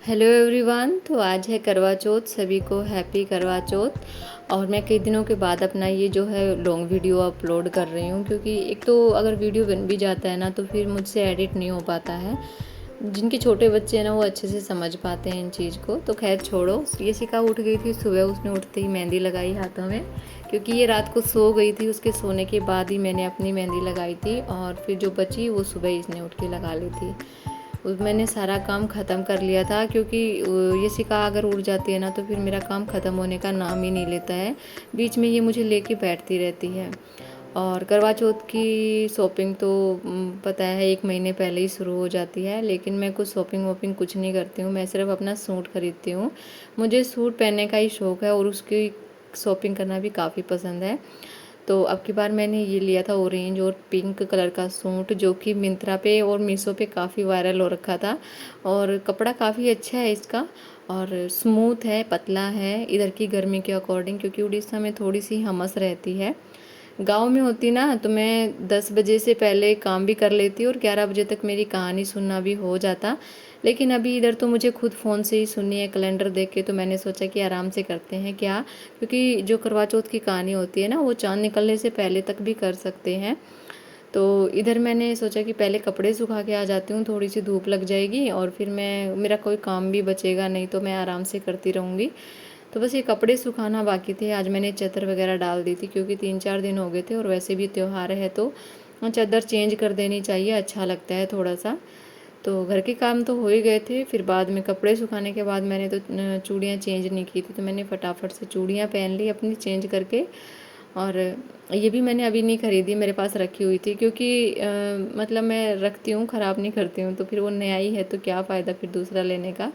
Hello everyone. तो आज है करवा चौथ। सभी को हैप्पी करवा चौथ। और मैं कई दिनों के बाद अपना ये जो है लॉन्ग वीडियो अपलोड कर रही हूँ, क्योंकि एक तो अगर वीडियो बन भी जाता है ना तो फिर मुझसे एडिट नहीं हो पाता है। जिनके छोटे बच्चे हैं ना वो अच्छे से समझ पाते हैं इन चीज़ को। तो खैर छोड़ो। ये शिका उठ गई थी सुबह, उसने उठते ही मेहंदी लगाई हाथों में, क्योंकि ये रात को सो गई थी। उसके सोने के बाद ही मैंने अपनी मेहंदी लगाई थी, और फिर जो बची वो सुबह इसने उठ के लगा ली थी। मैंने सारा काम ख़त्म कर लिया था, क्योंकि ये शिका अगर उड़ जाती है ना तो फिर मेरा काम ख़त्म होने का नाम ही नहीं लेता है। बीच में ये मुझे लेके बैठती रहती है। और करवा चौथ की शॉपिंग तो पता है 1 महीने पहले ही शुरू हो जाती है, लेकिन मैं कुछ शॉपिंग वॉपिंग कुछ नहीं करती हूँ। मैं सिर्फ अपना सूट खरीदती हूँ। मुझे सूट पहनने का ही शौक़ है और उसकी शॉपिंग करना भी काफ़ी पसंद है। तो अब की बार मैंने ये लिया था ऑरेंज और पिंक कलर का सूट, जो कि मिंत्रा पे और मीशो पे काफ़ी वायरल हो रखा था। और कपड़ा काफ़ी अच्छा है इसका, और स्मूथ है, पतला है इधर की गर्मी के अकॉर्डिंग, क्योंकि उड़ीसा में थोड़ी सी हमस रहती है। गांव में होती ना तो मैं 10 बजे से पहले काम भी कर लेती और 11 बजे तक मेरी कहानी सुनना भी हो जाता। लेकिन अभी इधर तो मुझे खुद फ़ोन से ही सुननी है कैलेंडर देख के। तो मैंने सोचा कि आराम से करते हैं क्या, क्योंकि जो करवा चौथ की कहानी होती है ना वो चाँद निकलने से पहले तक भी कर सकते हैं। तो इधर मैंने सोचा कि पहले कपड़े सुखा के आ जाती हूँ, थोड़ी सी धूप लग जाएगी और फिर मेरा कोई काम भी बचेगा नहीं, तो मैं आराम से करती रहूँगी। तो बस ये कपड़े सुखाना बाकी थे। आज मैंने चादर वगैरह डाल दी थी, क्योंकि 3-4 दिन हो गए थे और वैसे भी त्यौहार है तो चादर चेंज कर देनी चाहिए, अच्छा लगता है थोड़ा सा। तो घर के काम तो हो ही गए थे। फिर बाद में कपड़े सुखाने के बाद मैंने तो चूड़ियाँ चेंज नहीं की थी, तो मैंने फटाफट से चूड़ियाँ पहन ली अपनी चेंज करके। और ये भी मैंने अभी नहीं खरीदी, मेरे पास रखी हुई थी, क्योंकि मतलब मैं रखती हूँ, ख़राब नहीं करती हूँ। तो फिर वो नया ही है तो क्या फ़ायदा फिर दूसरा लेने का।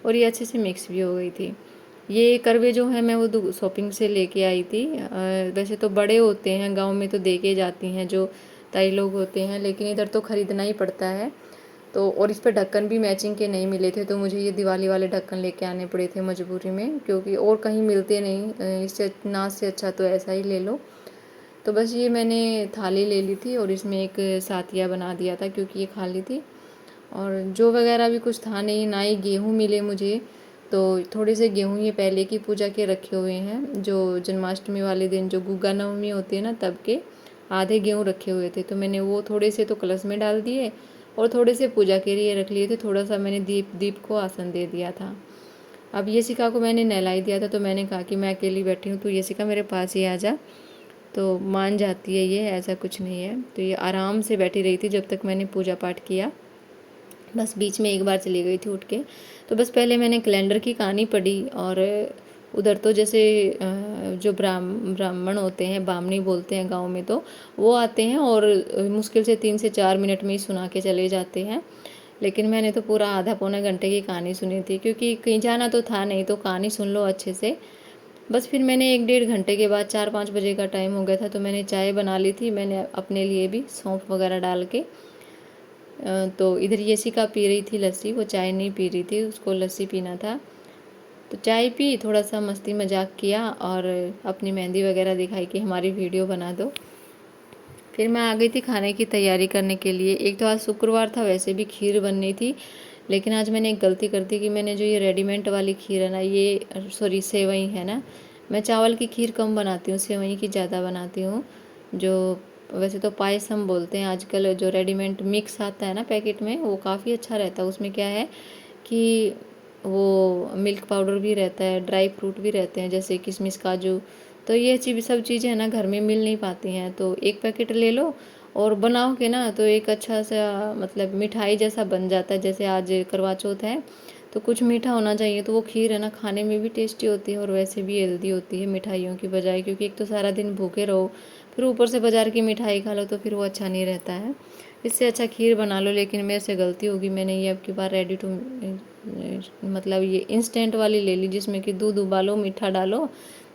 और ये अच्छे से मिक्स भी हो गई थी। ये करवे जो है मैं वो शॉपिंग से लेके आई थी। वैसे तो बड़े होते हैं, गांव में तो दे के जाती हैं जो ताई लोग होते हैं, लेकिन इधर तो ख़रीदना ही पड़ता है। तो और इस पे ढक्कन भी मैचिंग के नहीं मिले थे, तो मुझे ये दिवाली वाले ढक्कन लेके आने पड़े थे मजबूरी में, क्योंकि और कहीं मिलते नहीं। इससे नाज से अच्छा तो ऐसा ही ले लो। तो बस ये मैंने थाली ले ली थी और इसमें एक सातिया बना दिया था, क्योंकि ये खाली थी। और जो वगैरह भी कुछ था नहीं, ना ही गेहूँ मिले मुझे। तो थोड़े से गेहूँ ये पहले की पूजा के रखे हुए हैं, जो जन्माष्टमी वाले दिन जो गुग्गा नवमी होती है ना तब के आधे गेहूँ रखे हुए थे। तो मैंने वो थोड़े से तो कलश में डाल दिए और थोड़े से पूजा के लिए रख लिए थे। थोड़ा सा मैंने दीप को आसन दे दिया था। अब ये शिका को मैंने नहलाई दिया था, तो मैंने कहा कि मैं अकेली बैठी हूँ तो ये शिका मेरे पास ही आ जा। तो मान जाती है ये, ऐसा कुछ नहीं है। तो ये आराम से बैठी रही थी जब तक मैंने पूजा पाठ किया। बस बीच में एक बार चली गई थी उठ के। तो बस पहले मैंने कैलेंडर की कहानी पढ़ी। और उधर तो जैसे जो ब्राह्मण होते हैं, बामनी बोलते हैं गांव में, तो वो आते हैं और मुश्किल से 3 से 4 मिनट में ही सुना के चले जाते हैं। लेकिन मैंने तो पूरा आधा पौने घंटे की कहानी सुनी थी, क्योंकि कहीं जाना तो था नहीं, तो कहानी सुन लो अच्छे से। बस फिर मैंने 1-1.5 घंटे के बाद 4-5 बजे का टाइम हो गया था, तो मैंने चाय बना ली थी, मैंने अपने लिए भी सौंफ वगैरह डाल के। तो इधर यशिका पी रही थी लस्सी, वो चाय नहीं पी रही थी, उसको लस्सी पीना था। तो चाय पी, थोड़ा सा मस्ती मजाक किया और अपनी मेहंदी वगैरह दिखाई कि हमारी वीडियो बना दो। फिर मैं आ गई थी खाने की तैयारी करने के लिए। एक तो आज शुक्रवार था, वैसे भी खीर बननी थी, लेकिन आज मैंने एक गलती कर दी कि मैंने जो ये रेडीमेड वाली खीर है ना, ये सॉरी सेवई है ना, मैं चावल की खीर कम बनाती हूँ, सेवई की ज़्यादा बनाती हूँ। जो वैसे तो पायस हम बोलते हैं, आजकल जो रेडीमेड मिक्स आता है ना पैकेट में, वो काफ़ी अच्छा रहता है। उसमें क्या है कि वो मिल्क पाउडर भी रहता है, ड्राई फ्रूट भी रहते हैं जैसे किशमिश काजू। तो ये चीज़ सब चीज़ें हैं ना घर में मिल नहीं पाती हैं, तो एक पैकेट ले लो और बनाओगे ना तो एक अच्छा सा मतलब मिठाई जैसा बन जाता है। जैसे आज करवा चौथ है तो कुछ मीठा होना चाहिए, तो वो खीर है ना खाने में भी टेस्टी होती है और वैसे भी हेल्दी होती है मिठाइयों की बजाय, क्योंकि एक तो सारा दिन भूखे रहो, फिर ऊपर से बाज़ार की मिठाई खा लो तो फिर वो अच्छा नहीं रहता है। इससे अच्छा खीर बना लो। लेकिन मेरे से गलती होगी, मैंने ये अब की बार रेडी टू मतलब ये इंस्टेंट वाली ले ली, जिसमें कि दूध उबालो, मीठा डालो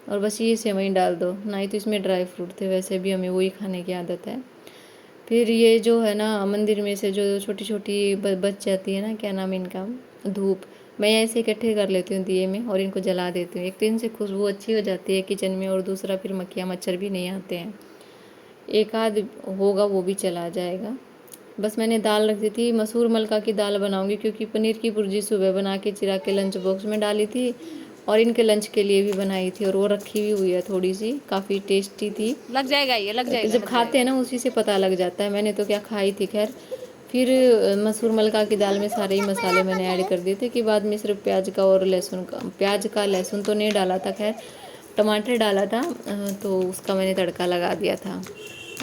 और बस ये सेवई डाल दो। ना ही तो इसमें ड्राई फ्रूट थे, वैसे भी हमें वही खाने की आदत है। फिर ये जो है ना मंदिर में से जो छोटी छोटी बच जाती है ना, क्या नाम इनका, धूप, मैं ऐसे इकट्ठे कर लेती हूँ दिए में और इनको जला देती हूँ। एक तो इनसे खुशबू अच्छी हो जाती है किचन में, और दूसरा फिर मक्खियाँ मच्छर भी नहीं आते हैं। एक आध होगा वो भी चला जाएगा। बस मैंने दाल रख दी थी, मसूर मलका की दाल बनाऊंगी क्योंकि पनीर की भुर्जी सुबह बना के चिरा के लंच बॉक्स में डाली थी और इनके लंच के लिए भी बनाई थी और वो रखी हुई है थोड़ी सी, काफ़ी टेस्टी थी। लग जाएगा, ये लग जाएगा, जब लग खाते हैं जाएगा। ना उसी से पता लग जाता है। मैंने तो क्या खाई थी खैर। फिर मसूर मलका की दाल में सारे ही मसाले मैंने ऐड कर दिए थे कि बाद में सिर्फ प्याज का और लहसुन का, प्याज का लहसुन तो नहीं डाला था खैर, टमाटर डाला था, तो उसका मैंने तड़का लगा दिया था।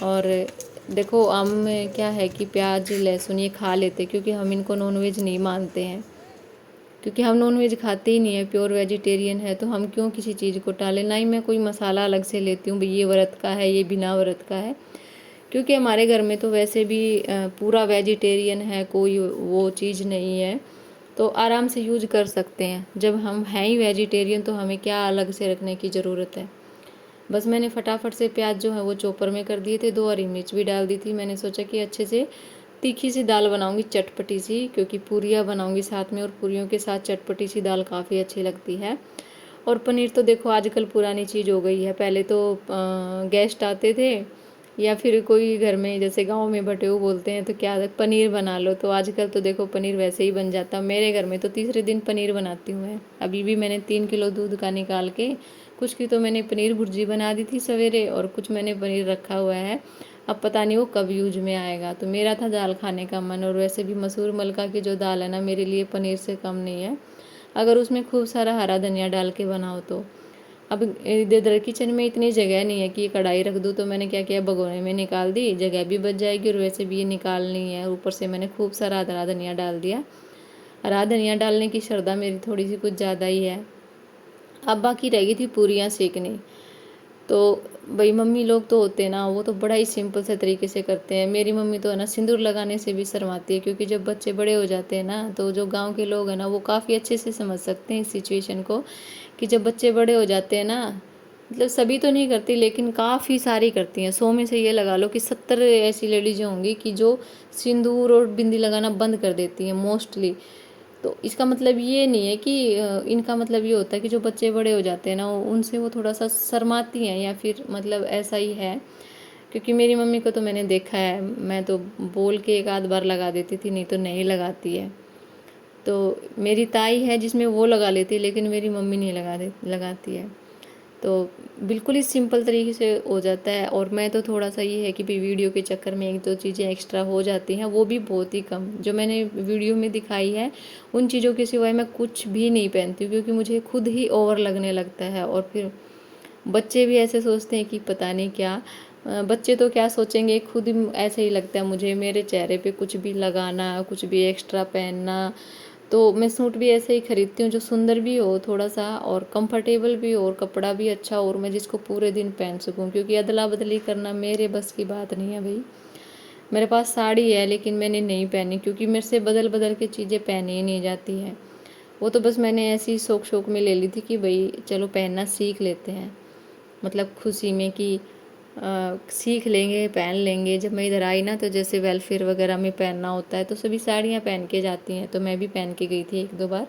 और देखो आम में क्या है कि प्याज लहसुन ये खा लेते क्योंकि हम इनको नॉनवेज नहीं मानते हैं, क्योंकि हम नॉनवेज खाते ही नहीं है, प्योर वेजिटेरियन है, तो हम क्यों किसी चीज़ को टालें। ना ही मैं कोई मसाला अलग से लेती हूँ भाई ये व्रत का है ये बिना व्रत का है, क्योंकि हमारे घर में तो वैसे भी पूरा वेजिटेरियन है, कोई वो चीज़ नहीं है, तो आराम से यूज कर सकते हैं। जब हम हैं ही वेजिटेरियन तो हमें क्या अलग से रखने की ज़रूरत है। बस मैंने फटाफट से प्याज जो है वो चॉपर में कर दिए थे, 2 हरी मिर्च भी डाल दी थी। मैंने सोचा कि अच्छे से तीखी सी दाल बनाऊंगी चटपटी सी, क्योंकि पूरियाँ बनाऊंगी साथ में और पूरियों के साथ चटपटी सी दाल काफ़ी अच्छी लगती है। और पनीर तो देखो आजकल पुरानी चीज़ हो गई है, पहले तो गेस्ट आते थे या फिर कोई घर में जैसे गांव में भटेऊ बोलते हैं तो क्या पनीर बना लो, तो आजकल तो देखो पनीर वैसे ही बन जाता। मेरे घर में तो तीसरे दिन पनीर बनाती हूँ मैं। अभी भी मैंने 3 किलो दूध का निकाल के कुछ की तो मैंने पनीर भुर्जी बना दी थी सवेरे और कुछ मैंने पनीर रखा हुआ है। अब पता नहीं वो कब यूज में आएगा। तो मेरा था दाल खाने का मन, और वैसे भी मसूर मलका की जो दाल है ना मेरे लिए पनीर से कम नहीं है, अगर उसमें खूब सारा हरा धनिया डाल के बनाओ तो। अब इधर किचन में इतनी जगह नहीं है कि ये कढ़ाई रख दूँ, तो मैंने क्या किया भगोने में निकाल दी, जगह भी बच जाएगी और वैसे भी ये निकालनी है। ऊपर से मैंने खूब सारा हरा धनिया डाल दिया। हरा धनिया डालने की श्रद्धा मेरी थोड़ी सी कुछ ज़्यादा ही है। अब बाकी रह गई थी पूरियाँ सेकनी। तो भाई मम्मी लोग तो होते हैं ना वो तो बड़ा ही सिंपल से तरीके से करते हैं। मेरी मम्मी तो है ना सिंदूर लगाने से भी शर्माती है, क्योंकि जब बच्चे बड़े हो जाते हैं ना तो जो गांव के लोग हैं ना वो काफ़ी अच्छे से समझ सकते हैं इस सिचुएशन को, कि जब बच्चे बड़े हो जाते हैं ना, मतलब सभी तो नहीं करती लेकिन काफ़ी सारी करती हैं। 100 में से ये लगा लो कि 70 ऐसी लेडीज होंगी कि जो सिंदूर और बिंदी लगाना बंद कर देती हैं मोस्टली। तो इसका मतलब ये नहीं है कि इनका मतलब ये होता है कि जो बच्चे बड़े हो जाते हैं ना उनसे वो थोड़ा सा शर्माती हैं, या फिर मतलब ऐसा ही है। क्योंकि मेरी मम्मी को तो मैंने देखा है, मैं तो बोल के एक आध बार लगा देती थी, नहीं तो नहीं लगाती है। तो मेरी ताई है जिसमें वो लगा लेती है, लेकिन मेरी मम्मी नहीं लगाती है। तो बिल्कुल ही सिंपल तरीके से हो जाता है। और मैं तो थोड़ा सा ये है कि भाई वीडियो के चक्कर में एक दो चीज़ें एक्स्ट्रा हो जाती हैं, वो भी बहुत ही कम। जो मैंने वीडियो में दिखाई है उन चीज़ों के सिवाय मैं कुछ भी नहीं पहनती हूँ, क्योंकि मुझे खुद ही ओवर लगने लगता है। और फिर बच्चे भी ऐसे सोचते हैं कि पता नहीं क्या, बच्चे तो क्या सोचेंगे, खुद ही ऐसे ही लगता है मुझे मेरे चेहरे पे कुछ भी लगाना, कुछ भी एक्स्ट्रा पहनना। तो मैं सूट भी ऐसे ही खरीदती हूँ जो सुंदर भी हो थोड़ा सा और कंफर्टेबल भी हो और कपड़ा भी अच्छा हो, और मैं जिसको पूरे दिन पहन सकूँ, क्योंकि अदला बदली करना मेरे बस की बात नहीं है भाई। मेरे पास साड़ी है लेकिन मैंने नहीं पहनी, क्योंकि मेरे से बदल बदल के चीज़ें पहनी ही नहीं जाती है। वो तो बस मैंने ऐसी शौक शौक में ले ली थी कि भाई चलो पहनना सीख लेते हैं, मतलब खुशी में कि सीख लेंगे पहन लेंगे। जब मैं इधर आई ना तो जैसे वेलफेयर वगैरह में पहनना होता है तो सभी साड़ियाँ पहन के जाती हैं, तो मैं भी पहन के गई थी एक दो बार,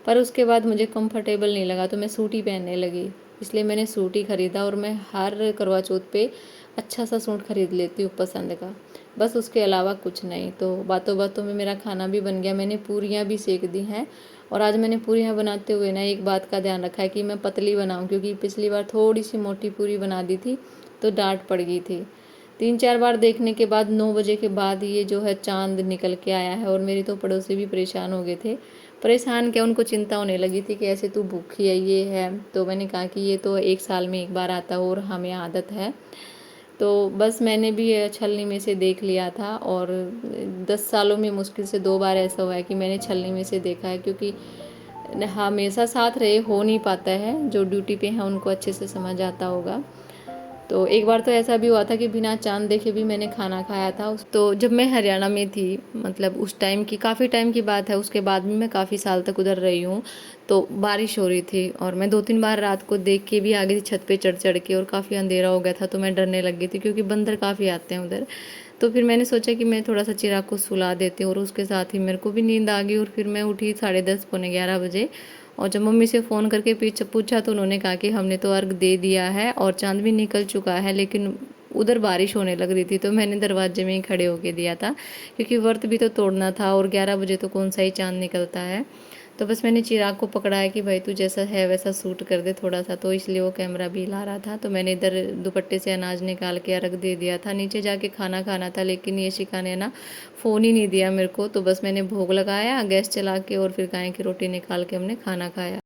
पर उसके बाद मुझे कंफर्टेबल नहीं लगा तो मैं सूट ही पहनने लगी। इसलिए मैंने सूट ही ख़रीदा, और मैं हर करवा चौथ पे अच्छा सा सूट खरीद लेती हूँ पसंद का, बस उसके अलावा कुछ नहीं। तो बातों बातों में मेरा खाना भी बन गया, मैंने पूरियाँ भी सेक दी हैं। और आज मैंने पूरियाँ बनाते हुए ना एक बात का ध्यान रखा है कि मैं पतली बनाऊँ, क्योंकि पिछली बार थोड़ी सी मोटी पूरी बना दी थी तो डांट पड़ गई थी। 3-4 बार देखने के बाद 9 बजे के बाद ये जो है चांद निकल के आया है, और मेरी तो पड़ोसी भी परेशान हो गए थे। परेशान क्या, उनको चिंता होने लगी थी कि ऐसे तू भूखी है ये है। तो मैंने कहा कि ये तो 1 साल में एक बार आता है और हमें आदत है। तो बस मैंने भी छलनी में से देख लिया था, और 10 सालों में मुश्किल से 2 बार ऐसा हुआ है कि मैंने छलनी में से देखा है, क्योंकि हमेशा साथ रहे हो नहीं पाता है। जो ड्यूटी पे हैं उनको अच्छे से समझ आता होगा। तो एक बार तो ऐसा भी हुआ था कि बिना चांद देखे भी मैंने खाना खाया था। तो जब मैं हरियाणा में थी, मतलब उस टाइम की काफ़ी टाइम की बात है, उसके बाद भी मैं काफ़ी साल तक उधर रही हूँ। तो बारिश हो रही थी और मैं 2-3 बार रात को देख के भी आ गई थी छत पे चढ़ चढ़ के, और काफ़ी अंधेरा हो गया था तो मैं डरने लग गई थी, क्योंकि बंदर काफ़ी आते हैं उधर। तो फिर मैंने सोचा कि मैं थोड़ा सा चिराग को सुला देती हूँ, और उसके साथ ही मेरे को भी नींद आ गई। और फिर मैं उठी 10:30 पौने 11 बजे, और जब मम्मी से फ़ोन करके पीछे पूछा तो उन्होंने कहा कि हमने तो अर्घ दे दिया है और चांद भी निकल चुका है, लेकिन उधर बारिश होने लग रही थी, तो मैंने दरवाजे में ही खड़े होके दिया था, क्योंकि व्रत भी तो तोड़ना था और 11 बजे तो कौन सा ही चाँद निकलता है। तो बस मैंने चिराग को पकड़ा है कि भाई तू जैसा है वैसा सूट कर दे थोड़ा सा, तो इसलिए वो कैमरा भी हिला रहा था। तो मैंने इधर दुपट्टे से अनाज निकाल के रख दे दिया था, नीचे जाके खाना खाना था, लेकिन ये शिका ने ना फ़ोन ही नहीं दिया मेरे को। तो बस मैंने भोग लगाया गैस चला के और फिर गाय की रोटी निकाल के हमने खाना खाया।